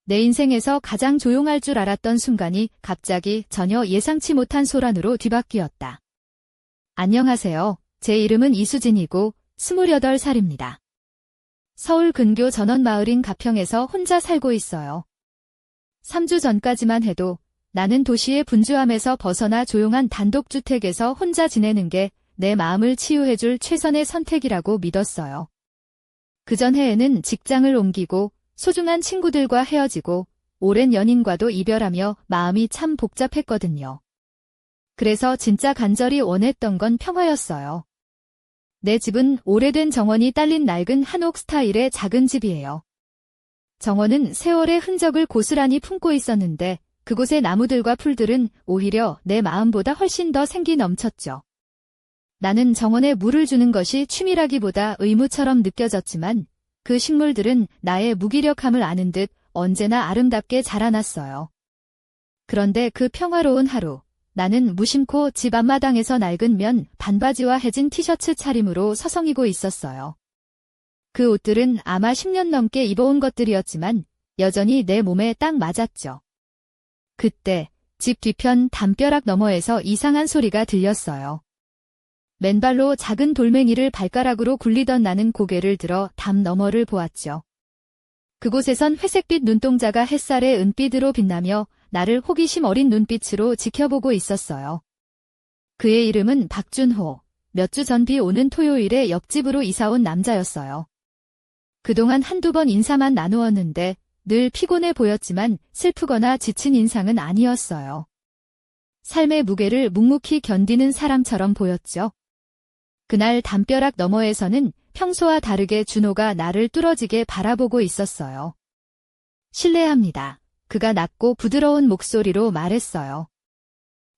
내 인생에서 가장 조용할 줄 알았던 순간이 갑자기 전혀 예상치 못한 소란으로 뒤바뀌었다. 안녕하세요. 제 이름은 이수진이고 28살입니다. 서울 근교 전원마을인 가평에서 혼자 살고 있어요. 3주 전까지만 해도 나는 도시의 분주함에서 벗어나 조용한 단독주택에서 혼자 지내는 게 내 마음을 치유해줄 최선의 선택이라고 믿었어요. 그전 해에는 직장을 옮기고 소중한 친구들과 헤어지고 오랜 연인과도 이별하며 마음이 참 복잡했거든요. 그래서 진짜 간절히 원했던 건 평화였어요. 내 집은 오래된 정원이 딸린 낡은 한옥 스타일의 작은 집이에요. 정원은 세월의 흔적을 고스란히 품고 있었는데 그곳의 나무들과 풀들은 오히려 내 마음보다 훨씬 더 생기 넘쳤죠. 나는 정원에 물을 주는 것이 취미라기보다 의무처럼 느껴졌지만 그 식물들은 나의 무기력함을 아는 듯 언제나 아름답게 자라났어요. 그런데 그 평화로운 하루, 나는 무심코 집 앞마당에서 낡은 면 반바지와 해진 티셔츠 차림으로 서성이고 있었어요. 그 옷들은 아마 10년 넘게 입어온 것들이었지만 여전히 내 몸에 딱 맞았죠. 그때 집 뒤편 담벼락 너머에서 이상한 소리가 들렸어요. 맨발로 작은 돌멩이를 발가락으로 굴리던 나는 고개를 들어 담 너머를 보았죠. 그곳에선 회색빛 눈동자가 햇살의 은빛으로 빛나며 나를 호기심 어린 눈빛으로 지켜보고 있었어요. 그의 이름은 박준호, 몇 주 전 비 오는 토요일에 옆집으로 이사온 남자였어요. 그동안 한두 번 인사만 나누었는데 늘 피곤해 보였지만 슬프거나 지친 인상은 아니었어요. 삶의 무게를 묵묵히 견디는 사람처럼 보였죠. 그날 담벼락 너머에서는 평소와 다르게 준호가 나를 뚫어지게 바라보고 있었어요. 실례합니다. 그가 낮고 부드러운 목소리로 말했어요.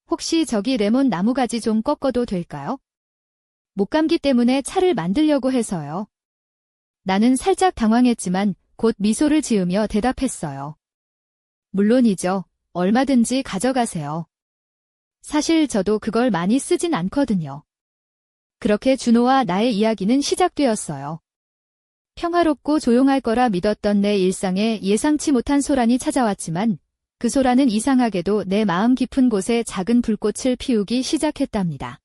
혹시 저기 레몬 나무가지 좀 꺾어도 될까요? 목감기 때문에 차를 만들려고 해서요. 나는 살짝 당황했지만 곧 미소를 지으며 대답했어요. 물론이죠. 얼마든지 가져가세요. 사실 저도 그걸 많이 쓰진 않거든요. 그렇게 준호와 나의 이야기는 시작되었어요. 평화롭고 조용할 거라 믿었던 내 일상에 예상치 못한 소란이 찾아왔지만 그 소란은 이상하게도 내 마음 깊은 곳에 작은 불꽃을 피우기 시작했답니다.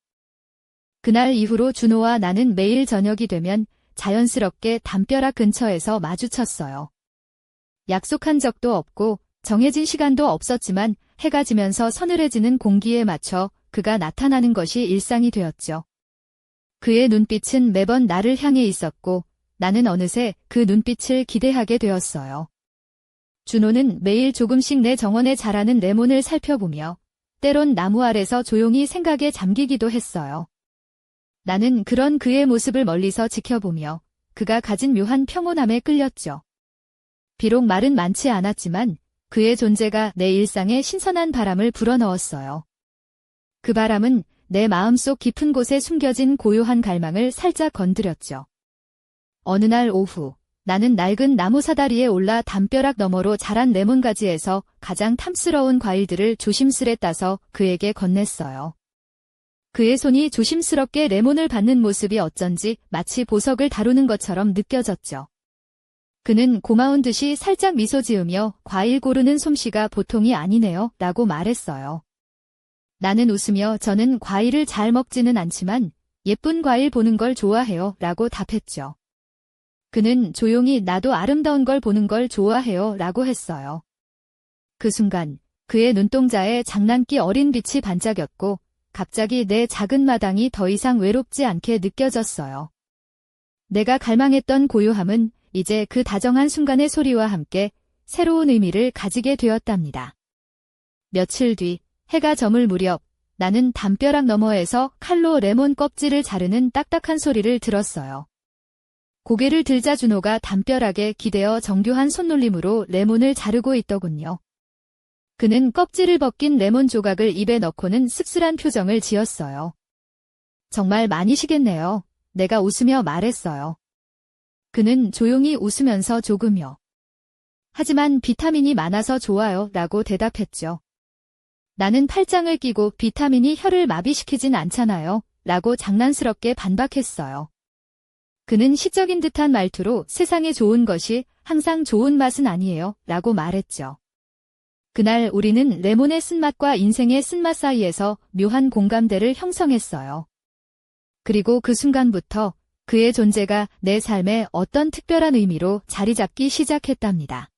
그날 이후로 준호와 나는 매일 저녁이 되면 자연스럽게 담벼락 근처에서 마주쳤어요. 약속한 적도 없고 정해진 시간도 없었지만 해가 지면서 서늘해지는 공기에 맞춰 그가 나타나는 것이 일상이 되었죠. 그의 눈빛은 매번 나를 향해 있었고 나는 어느새 그 눈빛을 기대하게 되었어요. 준호는 매일 조금씩 내 정원에 자라는 레몬을 살펴보며 때론 나무 아래서 조용히 생각에 잠기기도 했어요. 나는 그런 그의 모습을 멀리서 지켜보며 그가 가진 묘한 평온함에 끌렸죠. 비록 말은 많지 않았지만 그의 존재가 내 일상에 신선한 바람을 불어넣었어요. 그 바람은 내 마음속 깊은 곳에 숨겨진 고요한 갈망을 살짝 건드렸죠. 어느 날 오후, 나는 낡은 나무 사다리에 올라 담벼락 너머로 자란 레몬가지에서 가장 탐스러운 과일들을 조심스레 따서 그에게 건넸어요. 그의 손이 조심스럽게 레몬을 받는 모습이 어쩐지 마치 보석을 다루는 것처럼 느껴졌죠. 그는 고마운 듯이 살짝 미소 지으며 과일 고르는 솜씨가 보통이 아니네요 라고 말했어요. 나는 웃으며 저는 과일을 잘 먹지는 않지만 예쁜 과일 보는 걸 좋아해요 라고 답했죠. 그는 조용히 나도 아름다운 걸 보는 걸 좋아해요 라고 했어요. 그 순간 그의 눈동자에 장난기 어린 빛이 반짝였고 갑자기 내 작은 마당이 더 이상 외롭지 않게 느껴졌어요. 내가 갈망했던 고요함은 이제 그 다정한 순간의 소리와 함께 새로운 의미를 가지게 되었답니다. 며칠 뒤 해가 저물 무렵 나는 담벼락 너머에서 칼로 레몬 껍질을 자르는 딱딱한 소리를 들었어요. 고개를 들자 준호가 담벼락에 기대어 정교한 손놀림으로 레몬을 자르고 있더군요. 그는 껍질을 벗긴 레몬 조각을 입에 넣고는 씁쓸한 표정을 지었어요. 정말 많이 시겠네요. 내가 웃으며 말했어요. 그는 조용히 웃으면서 조금요. 하지만 비타민이 많아서 좋아요 라고 대답했죠. 나는 팔짱을 끼고 비타민이 혀를 마비시키진 않잖아요 라고 장난스럽게 반박했어요. 그는 시적인 듯한 말투로 세상에 좋은 것이 항상 좋은 맛은 아니에요 라고 말했죠. 그날 우리는 레몬의 쓴맛과 인생의 쓴맛 사이에서 묘한 공감대를 형성했어요. 그리고 그 순간부터 그의 존재가 내 삶에 어떤 특별한 의미로 자리 잡기 시작했답니다.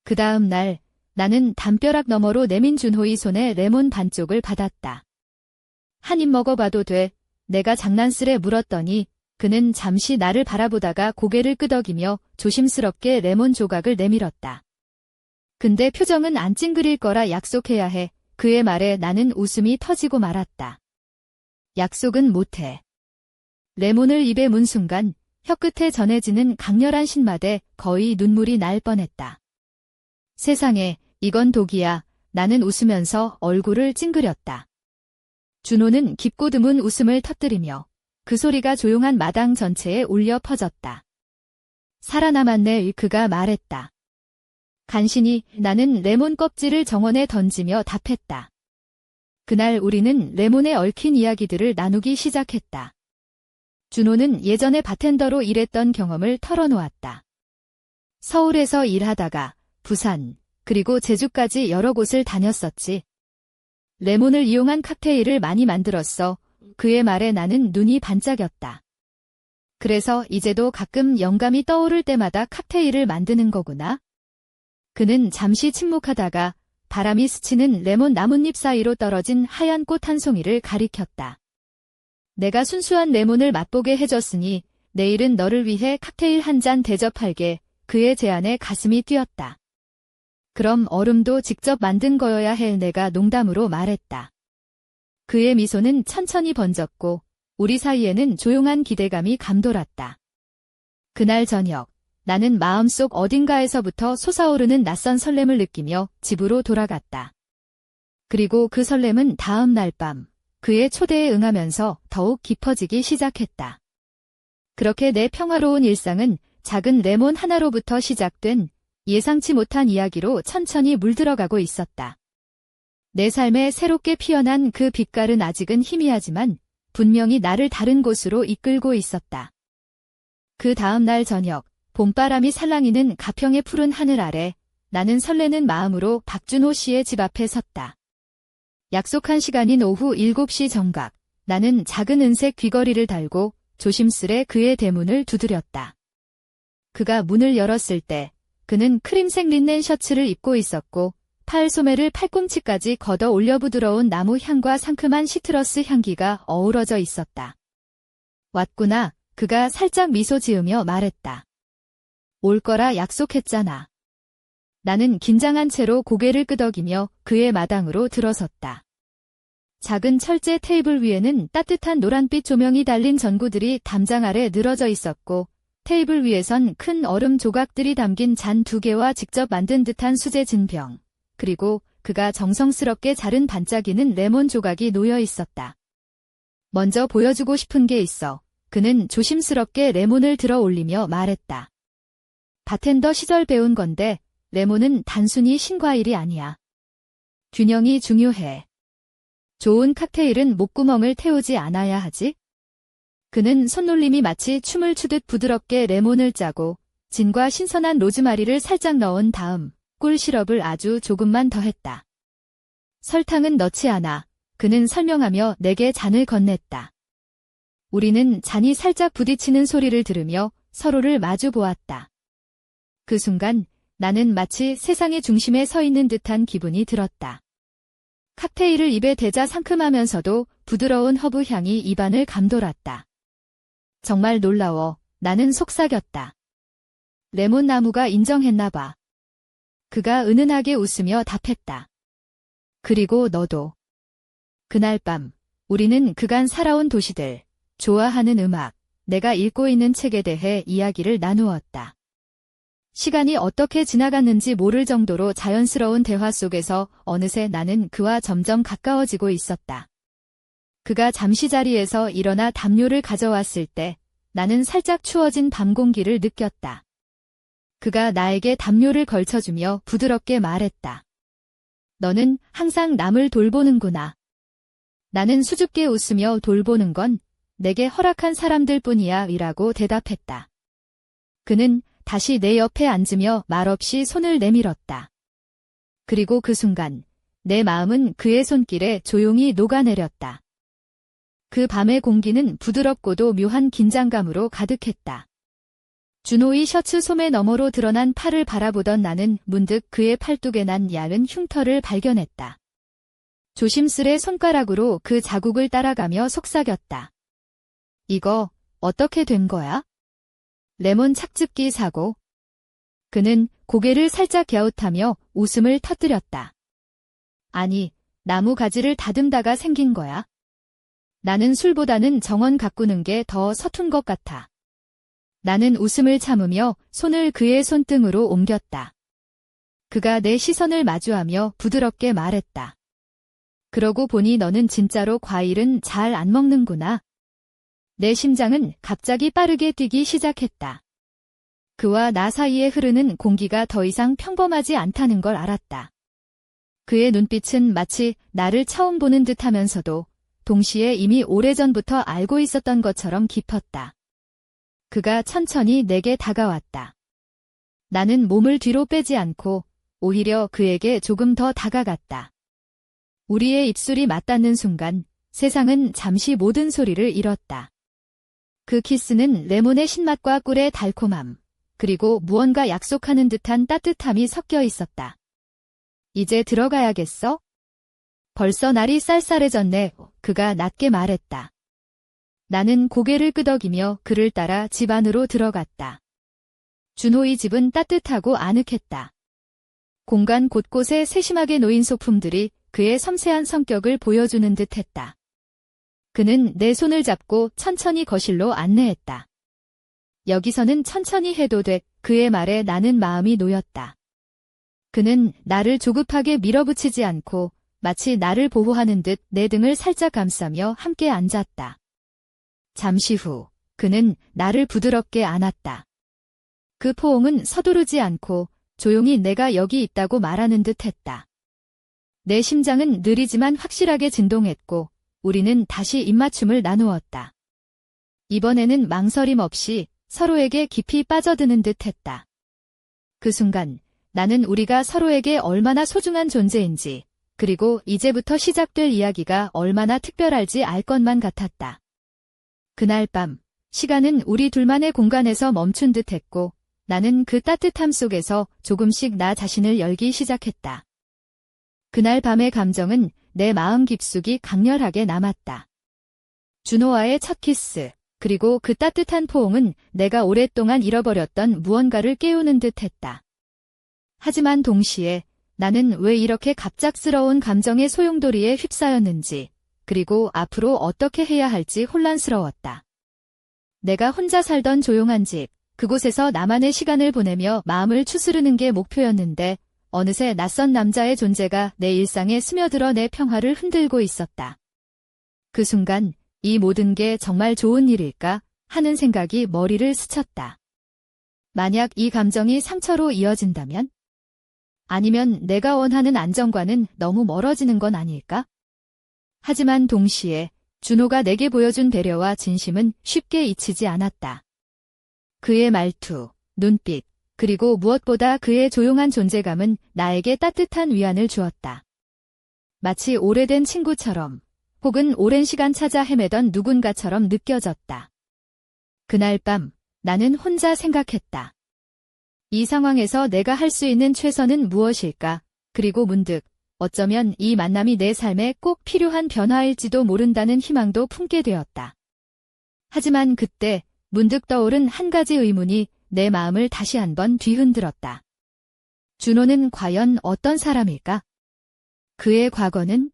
그 다음 날 나는 담벼락 너머로 내민 준호의 손에 레몬 반쪽을 받았다. 한 입 먹어봐도 돼. 내가 장난스레 물었더니 그는 잠시 나를 바라보다가 고개를 끄덕이며 조심스럽게 레몬 조각을 내밀었다. 근데 표정은 안 찡그릴 거라 약속해야 해. 그의 말에 나는 웃음이 터지고 말았다. 약속은 못해. 레몬을 입에 문 순간 혀끝에 전해지는 강렬한 신맛에 거의 눈물이 날 뻔했다. 세상에, 이건 독이야. 나는 웃으면서 얼굴을 찡그렸다. 준호는 깊고 드문 웃음을 터뜨리며 그 소리가 조용한 마당 전체에 울려 퍼졌다. 살아남았네, 그가 말했다. 간신히 나는 레몬 껍질을 정원에 던지며 답했다. 그날 우리는 레몬에 얽힌 이야기들을 나누기 시작했다. 준호는 예전에 바텐더로 일했던 경험을 털어놓았다. 서울에서 일하다가 부산, 그리고 제주까지 여러 곳을 다녔었지. 레몬을 이용한 칵테일을 많이 만들었어. 그의 말에 나는 눈이 반짝였다. 그래서 이제도 가끔 영감이 떠오를 때마다 칵테일을 만드는 거구나. 그는 잠시 침묵하다가 바람이 스치는 레몬 나뭇잎 사이로 떨어진 하얀 꽃 한 송이를 가리켰다. 내가 순수한 레몬을 맛보게 해줬으니 내일은 너를 위해 칵테일 한 잔 대접할게. 그의 제안에 가슴이 뛰었다. 그럼 얼음도 직접 만든 거여야 해. 내가 농담으로 말했다. 그의 미소는 천천히 번졌고 우리 사이에는 조용한 기대감이 감돌았다. 그날 저녁 나는 마음속 어딘가에서부터 솟아오르는 낯선 설렘을 느끼며 집으로 돌아갔다. 그리고 그 설렘은 다음 날 밤 그의 초대에 응하면서 더욱 깊어지기 시작했다. 그렇게 내 평화로운 일상은 작은 레몬 하나로부터 시작된 예상치 못한 이야기로 천천히 물들어가고 있었다. 내 삶에 새롭게 피어난 그 빛깔은 아직은 희미하지만 분명히 나를 다른 곳으로 이끌고 있었다. 그 다음 날 저녁 봄바람이 살랑이는 가평의 푸른 하늘 아래 나는 설레는 마음으로 박준호 씨의 집 앞에 섰다. 약속한 시간인 오후 7시 정각 나는 작은 은색 귀걸이를 달고 조심스레 그의 대문을 두드렸다. 그가 문을 열었을 때 그는 크림색 린넨 셔츠를 입고 있었고 팔 소매를 팔꿈치까지 걷어 올려 부드러운 나무 향과 상큼한 시트러스 향기가 어우러져 있었다. 왔구나. 그가 살짝 미소 지으며 말했다. 올 거라 약속했잖아. 나는 긴장한 채로 고개를 끄덕이며 그의 마당으로 들어섰다. 작은 철제 테이블 위에는 따뜻한 노란빛 조명이 달린 전구들이 담장 아래 늘어져 있었고 테이블 위에선 큰 얼음 조각들이 담긴 잔 2개와 직접 만든 듯한 수제 진병, 그리고 그가 정성스럽게 자른 반짝이는 레몬 조각이 놓여 있었다. 먼저 보여주고 싶은 게 있어. 그는 조심스럽게 레몬을 들어 올리며 말했다. 바텐더 시절 배운 건데 레몬은 단순히 신과일이 아니야. 균형이 중요해. 좋은 칵테일은 목구멍을 태우지 않아야 하지? 그는 손놀림이 마치 춤을 추듯 부드럽게 레몬을 짜고 진과 신선한 로즈마리를 살짝 넣은 다음 꿀 시럽을 아주 조금만 더했다. 설탕은 넣지 않아. 그는 설명하며 내게 잔을 건넸다. 우리는 잔이 살짝 부딪히는 소리를 들으며 서로를 마주 보았다. 그 순간 나는 마치 세상의 중심에 서 있는 듯한 기분이 들었다. 칵테일을 입에 대자 상큼하면서도 부드러운 허브 향이 입안을 감돌았다. 정말 놀라워. 나는 속삭였다. 레몬 나무가 인정했나 봐. 그가 은은하게 웃으며 답했다. 그리고 너도. 그날 밤 우리는 그간 살아온 도시들, 좋아하는 음악, 내가 읽고 있는 책에 대해 이야기를 나누었다. 시간이 어떻게 지나갔는지 모를 정도로 자연스러운 대화 속에서 어느새 나는 그와 점점 가까워지고 있었다. 그가 잠시 자리에서 일어나 담요를 가져왔을 때 나는 살짝 추워진 밤 공기를 느꼈다. 그가 나에게 담요를 걸쳐주며 부드럽게 말했다. 너는 항상 남을 돌보는구나. 나는 수줍게 웃으며 돌보는 건 내게 허락한 사람들 뿐이야 이라고 대답했다. 그는 다시 내 옆에 앉으며 말없이 손을 내밀었다. 그리고 그 순간 내 마음은 그의 손길에 조용히 녹아내렸다. 그 밤의 공기는 부드럽고도 묘한 긴장감으로 가득했다. 준호의 셔츠 소매 너머로 드러난 팔을 바라보던 나는 문득 그의 팔뚝에 난 얇은 흉터를 발견했다. 조심스레 손가락으로 그 자국을 따라가며 속삭였다. 이거 어떻게 된 거야? 레몬 착즙기 사고. 그는 고개를 살짝 갸웃하며 웃음을 터뜨렸다. 아니, 나무 가지를 다듬다가 생긴 거야. 나는 술보다는 정원 가꾸는 게 더 서툰 것 같아. 나는 웃음을 참으며 손을 그의 손등으로 옮겼다. 그가 내 시선을 마주하며 부드럽게 말했다. 그러고 보니 너는 진짜로 과일은 잘 안 먹는구나. 내 심장은 갑자기 빠르게 뛰기 시작했다. 그와 나 사이에 흐르는 공기가 더 이상 평범하지 않다는 걸 알았다. 그의 눈빛은 마치 나를 처음 보는 듯하면서도 동시에 이미 오래전부터 알고 있었던 것처럼 깊었다. 그가 천천히 내게 다가왔다. 나는 몸을 뒤로 빼지 않고 오히려 그에게 조금 더 다가갔다. 우리의 입술이 맞닿는 순간 세상은 잠시 모든 소리를 잃었다. 그 키스는 레몬의 신맛과 꿀의 달콤함, 그리고 무언가 약속하는 듯한 따뜻함이 섞여 있었다. 이제 들어가야겠어? 벌써 날이 쌀쌀해졌네. 그가 낮게 말했다. 나는 고개를 끄덕이며 그를 따라 집 안으로 들어갔다. 준호의 집은 따뜻하고 아늑했다. 공간 곳곳에 세심하게 놓인 소품들이 그의 섬세한 성격을 보여주는 듯했다. 그는 내 손을 잡고 천천히 거실로 안내했다. 여기서는 천천히 해도 돼. 그의 말에 나는 마음이 놓였다. 그는 나를 조급하게 밀어붙이지 않고 마치 나를 보호하는 듯 내 등을 살짝 감싸며 함께 앉았다. 잠시 후 그는 나를 부드럽게 안았다. 그 포옹은 서두르지 않고 조용히 내가 여기 있다고 말하는 듯했다. 내 심장은 느리지만 확실하게 진동했고 우리는 다시 입맞춤을 나누었다. 이번에는 망설임 없이 서로에게 깊이 빠져드는 듯했다. 그 순간 나는 우리가 서로에게 얼마나 소중한 존재인지, 그리고 이제부터 시작될 이야기가 얼마나 특별할지 알 것만 같았다. 그날 밤, 시간은 우리 둘만의 공간에서 멈춘 듯했고 나는 그 따뜻함 속에서 조금씩 나 자신을 열기 시작했다. 그날 밤의 감정은 내 마음 깊숙이 강렬하게 남았다. 준호와의 첫 키스, 그리고 그 따뜻한 포옹은 내가 오랫동안 잃어버렸던 무언가를 깨우는 듯했다. 하지만 동시에 나는 왜 이렇게 갑작스러운 감정의 소용돌이에 휩싸였는지, 그리고 앞으로 어떻게 해야 할지 혼란스러웠다. 내가 혼자 살던 조용한 집, 그곳에서 나만의 시간을 보내며 마음을 추스르는 게 목표였는데 어느새 낯선 남자의 존재가 내 일상에 스며들어 내 평화를 흔들고 있었다. 그 순간 이 모든 게 정말 좋은 일일까 하는 생각이 머리를 스쳤다. 만약 이 감정이 상처로 이어진다면? 아니면 내가 원하는 안정과는 너무 멀어지는 건 아닐까? 하지만 동시에 준호가 내게 보여준 배려와 진심은 쉽게 잊히지 않았다. 그의 말투, 눈빛, 그리고 무엇보다 그의 조용한 존재감은 나에게 따뜻한 위안을 주었다. 마치 오래된 친구처럼, 혹은 오랜 시간 찾아 헤매던 누군가처럼 느껴졌다. 그날 밤 나는 혼자 생각했다. 이 상황에서 내가 할 수 있는 최선은 무엇일까? 그리고 문득 어쩌면 이 만남이 내 삶에 꼭 필요한 변화일지도 모른다는 희망도 품게 되었다. 하지만 그때 문득 떠오른 한 가지 의문이 내 마음을 다시 한번 뒤흔들었다. 준호는 과연 어떤 사람일까? 그의 과거는?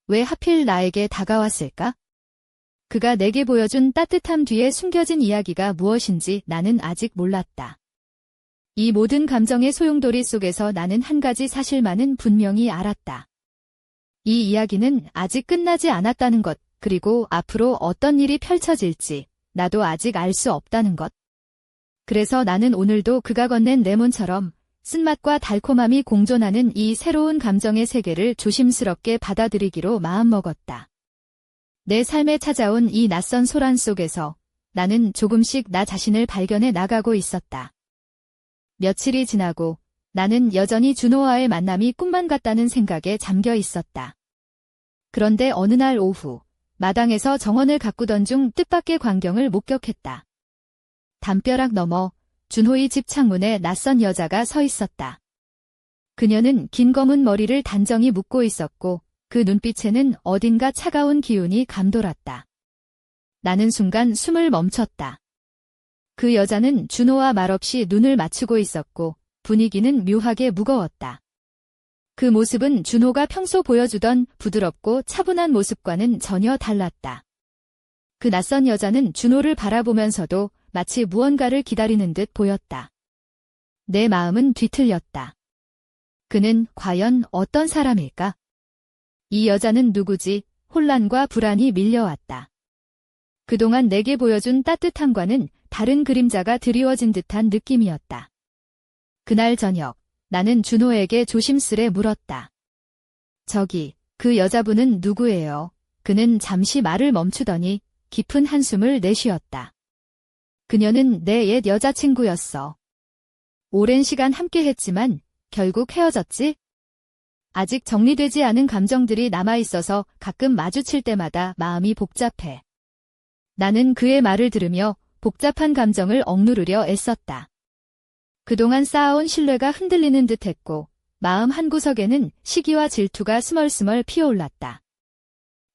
왜 하필 나에게 다가왔을까? 그가 내게 보여준 따뜻함 뒤에 숨겨진 이야기가 무엇인지 나는 아직 몰랐다. 이 모든 감정의 소용돌이 속에서 나는 한 가지 사실만은 분명히 알았다. 이 이야기는 아직 끝나지 않았다는 것, 그리고 앞으로 어떤 일이 펼쳐질지 나도 아직 알 수 없다는 것. 그래서 나는 오늘도 그가 건넨 레몬처럼 쓴맛과 달콤함이 공존하는 이 새로운 감정의 세계를 조심스럽게 받아들이기로 마음먹었다. 내 삶에 찾아온 이 낯선 소란 속에서 나는 조금씩 나 자신을 발견해 나가고 있었다. 며칠이 지나고 나는 여전히 준호와의 만남이 꿈만 같다는 생각에 잠겨 있었다. 그런데 어느 날 오후, 마당에서 정원을 가꾸던 중 뜻밖의 광경을 목격했다. 담벼락 너머 준호의 집 창문에 낯선 여자가 서 있었다. 그녀는 긴 검은 머리를 단정히 묶고 있었고 그 눈빛에는 어딘가 차가운 기운이 감돌았다. 나는 순간 숨을 멈췄다. 그 여자는 준호와 말없이 눈을 맞추고 있었고 분위기는 묘하게 무거웠다. 그 모습은 준호가 평소 보여주던 부드럽고 차분한 모습과는 전혀 달랐다. 그 낯선 여자는 준호를 바라보면서도 마치 무언가를 기다리는 듯 보였다. 내 마음은 뒤틀렸다. 그는 과연 어떤 사람일까? 이 여자는 누구지? 혼란과 불안이 밀려왔다. 그동안 내게 보여준 따뜻함과는 다른 그림자가 드리워진 듯한 느낌이었다. 그날 저녁, 나는 준호에게 조심스레 물었다. 저기, 그 여자분은 누구예요? 그는 잠시 말을 멈추더니 깊은 한숨을 내쉬었다. 그녀는 내 옛 여자친구였어. 오랜 시간 함께했지만 결국 헤어졌지? 아직 정리되지 않은 감정들이 남아있어서 가끔 마주칠 때마다 마음이 복잡해. 나는 그의 말을 들으며 복잡한 감정을 억누르려 애썼다. 그동안 쌓아온 신뢰가 흔들리는 듯했고 마음 한구석에는 시기와 질투가 스멀스멀 피어올랐다.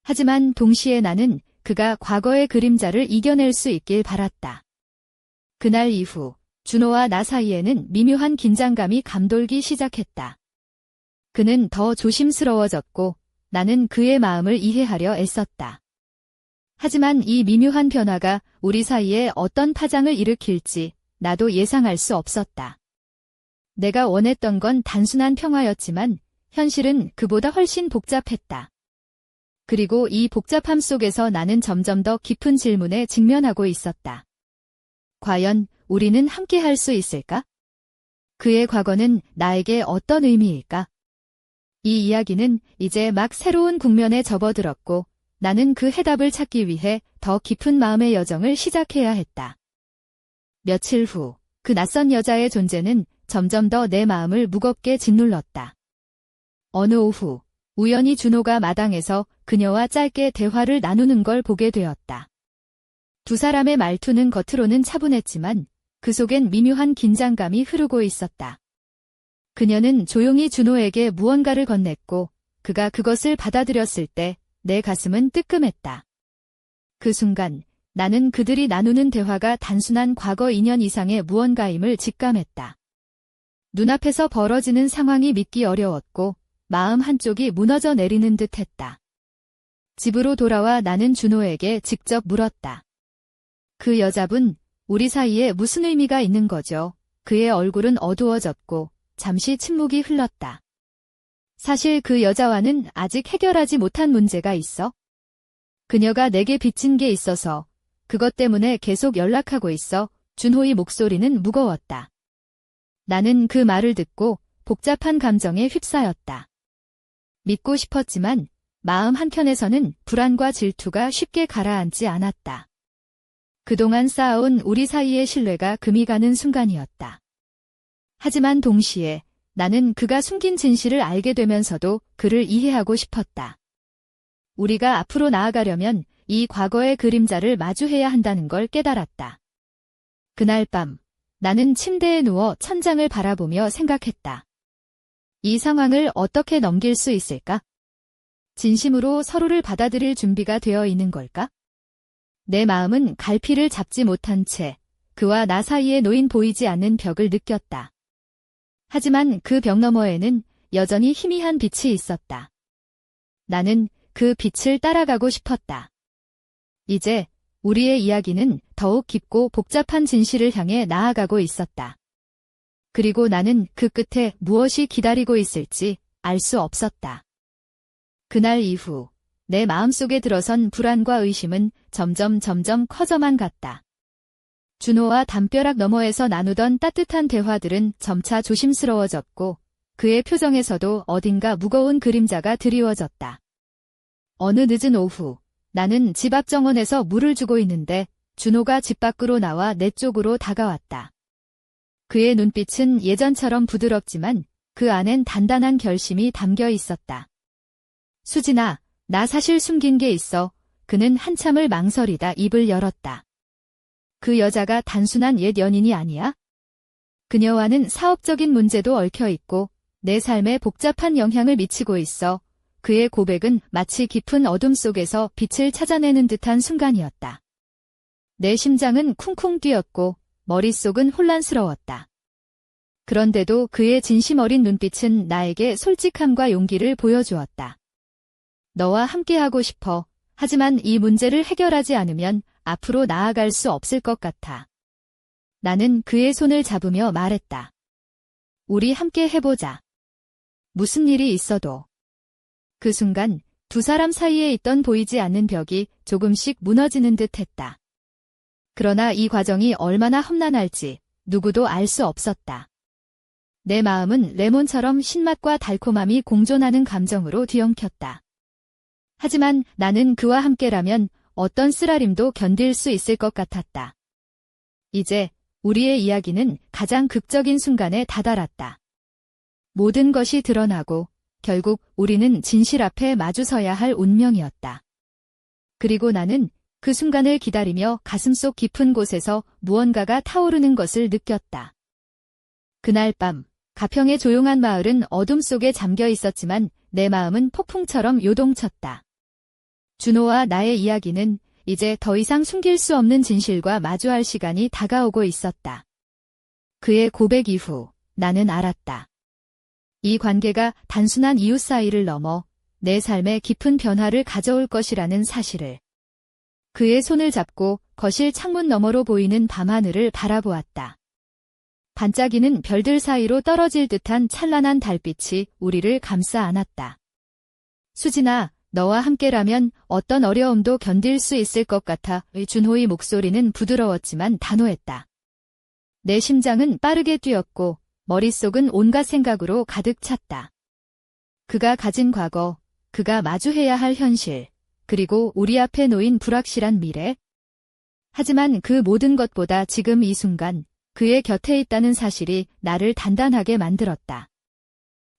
하지만 동시에 나는 그가 과거의 그림자를 이겨낼 수 있길 바랐다. 그날 이후 준호와 나 사이에는 미묘한 긴장감이 감돌기 시작했다. 그는 더 조심스러워졌고 나는 그의 마음을 이해하려 애썼다. 하지만 이 미묘한 변화가 우리 사이에 어떤 파장을 일으킬지 나도 예상할 수 없었다. 내가 원했던 건 단순한 평화였지만 현실은 그보다 훨씬 복잡했다. 그리고 이 복잡함 속에서 나는 점점 더 깊은 질문에 직면하고 있었다. 과연 우리는 함께할 수 있을까? 그의 과거는 나에게 어떤 의미일까? 이 이야기는 이제 막 새로운 국면에 접어들었고 나는 그 해답을 찾기 위해 더 깊은 마음의 여정을 시작해야 했다. 며칠 후, 그 낯선 여자의 존재는 점점 더 내 마음을 무겁게 짓눌렀다. 어느 오후, 우연히 준호가 마당에서 그녀와 짧게 대화를 나누는 걸 보게 되었다. 두 사람의 말투는 겉으로는 차분했지만 그 속엔 미묘한 긴장감이 흐르고 있었다. 그녀는 조용히 준호에게 무언가를 건넸고 그가 그것을 받아들였을 때 내 가슴은 뜨끔했다. 그 순간 나는 그들이 나누는 대화가 단순한 과거 인연 이상의 무언가임을 직감했다. 눈앞에서 벌어지는 상황이 믿기 어려웠고 마음 한쪽이 무너져 내리는 듯했다. 집으로 돌아와 나는 준호에게 직접 물었다. 그 여자분, 우리 사이에 무슨 의미가 있는 거죠? 그의 얼굴은 어두워졌고 잠시 침묵이 흘렀다. 사실 그 여자와는 아직 해결하지 못한 문제가 있어. 그녀가 내게 빚진 게 있어서 그것 때문에 계속 연락하고 있어. 준호의 목소리는 무거웠다. 나는 그 말을 듣고 복잡한 감정에 휩싸였다. 믿고 싶었지만 마음 한켠에서는 불안과 질투가 쉽게 가라앉지 않았다. 그동안 쌓아온 우리 사이의 신뢰가 금이 가는 순간이었다. 하지만 동시에 나는 그가 숨긴 진실을 알게 되면서도 그를 이해하고 싶었다. 우리가 앞으로 나아가려면 이 과거의 그림자를 마주해야 한다는 걸 깨달았다. 그날 밤, 나는 침대에 누워 천장을 바라보며 생각했다. 이 상황을 어떻게 넘길 수 있을까? 진심으로 서로를 받아들일 준비가 되어 있는 걸까? 내 마음은 갈피를 잡지 못한 채 그와 나 사이에 놓인 보이지 않는 벽을 느꼈다. 하지만 그 벽 너머에는 여전히 희미한 빛이 있었다. 나는 그 빛을 따라가고 싶었다. 이제 우리의 이야기는 더욱 깊고 복잡한 진실을 향해 나아가고 있었다. 그리고 나는 그 끝에 무엇이 기다리고 있을지 알 수 없었다. 그날 이후 내 마음속에 들어선 불안과 의심은 점점 커져만 갔다. 준호와 담벼락 너머에서 나누던 따뜻한 대화들은 점차 조심스러워졌고 그의 표정에서도 어딘가 무거운 그림자가 드리워졌다. 어느 늦은 오후, 나는 집 앞 정원에서 물을 주고 있는데 준호가 집 밖으로 나와 내 쪽으로 다가왔다. 그의 눈빛은 예전처럼 부드럽지만 그 안엔 단단한 결심이 담겨 있었다. 수진아, 나 사실 숨긴 게 있어. 그는 한참을 망설이다 입을 열었다. 그 여자가 단순한 옛 연인이 아니야? 그녀와는 사업적인 문제도 얽혀 있고 내 삶에 복잡한 영향을 미치고 있어. 그의 고백은 마치 깊은 어둠 속에서 빛을 찾아내는 듯한 순간이었다. 내 심장은 쿵쿵 뛰었고 머릿속은 혼란스러웠다. 그런데도 그의 진심 어린 눈빛은 나에게 솔직함과 용기를 보여주었다. 너와 함께하고 싶어. 하지만 이 문제를 해결하지 않으면 앞으로 나아갈 수 없을 것 같아. 나는 그의 손을 잡으며 말했다. 우리 함께 해보자. 무슨 일이 있어도. 그 순간 두 사람 사이에 있던 보이지 않는 벽이 조금씩 무너지는 듯 했다. 그러나 이 과정이 얼마나 험난할지 누구도 알 수 없었다. 내 마음은 레몬처럼 신맛과 달콤함이 공존하는 감정으로 뒤엉켰다. 하지만 나는 그와 함께라면 어떤 쓰라림도 견딜 수 있을 것 같았다. 이제 우리의 이야기는 가장 극적인 순간에 다다랐다. 모든 것이 드러나고 결국 우리는 진실 앞에 마주서야 할 운명이었다. 그리고 나는 그 순간을 기다리며 가슴속 깊은 곳에서 무언가가 타오르는 것을 느꼈다. 그날 밤, 가평의 조용한 마을은 어둠 속에 잠겨 있었지만 내 마음은 폭풍처럼 요동쳤다. 준호와 나의 이야기는 이제 더 이상 숨길 수 없는 진실과 마주할 시간이 다가오고 있었다. 그의 고백 이후 나는 알았다. 이 관계가 단순한 이웃 사이를 넘어 내 삶에 깊은 변화를 가져올 것이라는 사실을. 그의 손을 잡고 거실 창문 너머로 보이는 밤하늘을 바라보았다. 반짝이는 별들 사이로 떨어질 듯한 찬란한 달빛이 우리를 감싸 안았다. 수진아, 너와 함께라면 어떤 어려움도 견딜 수 있을 것 같아. 준호의 목소리는 부드러웠지만 단호했다. 내 심장은 빠르게 뛰었고 머릿속은 온갖 생각으로 가득 찼다. 그가 가진 과거, 그가 마주해야 할 현실, 그리고 우리 앞에 놓인 불확실한 미래. 하지만 그 모든 것보다 지금 이 순간 그의 곁에 있다는 사실이 나를 단단하게 만들었다.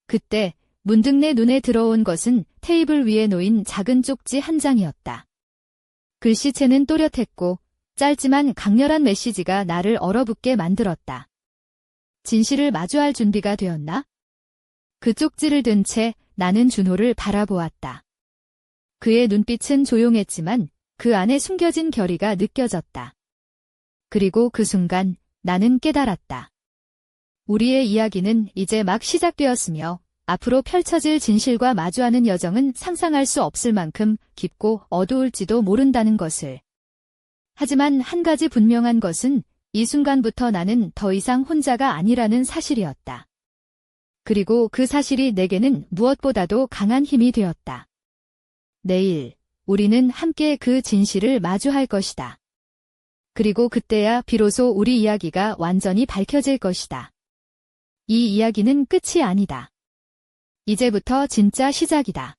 그때 문득 내 눈에 들어온 것은 테이블 위에 놓인 작은 쪽지 한 장이었다. 글씨체는 또렷했고 짧지만 강렬한 메시지가 나를 얼어붙게 만들었다. 진실을 마주할 준비가 되었나? 그 쪽지를 든 채 나는 준호를 바라보았다. 그의 눈빛은 조용했지만 그 안에 숨겨진 결의가 느껴졌다. 그리고 그 순간 나는 깨달았다. 우리의 이야기는 이제 막 시작되었으며 앞으로 펼쳐질 진실과 마주하는 여정은 상상할 수 없을 만큼 깊고 어두울지도 모른다는 것을. 하지만 한 가지 분명한 것은 이 순간부터 나는 더 이상 혼자가 아니라는 사실이었다. 그리고 그 사실이 내게는 무엇보다도 강한 힘이 되었다. 내일, 우리는 함께 그 진실을 마주할 것이다. 그리고 그때야 비로소 우리 이야기가 완전히 밝혀질 것이다. 이 이야기는 끝이 아니다. 이제부터 진짜 시작이다.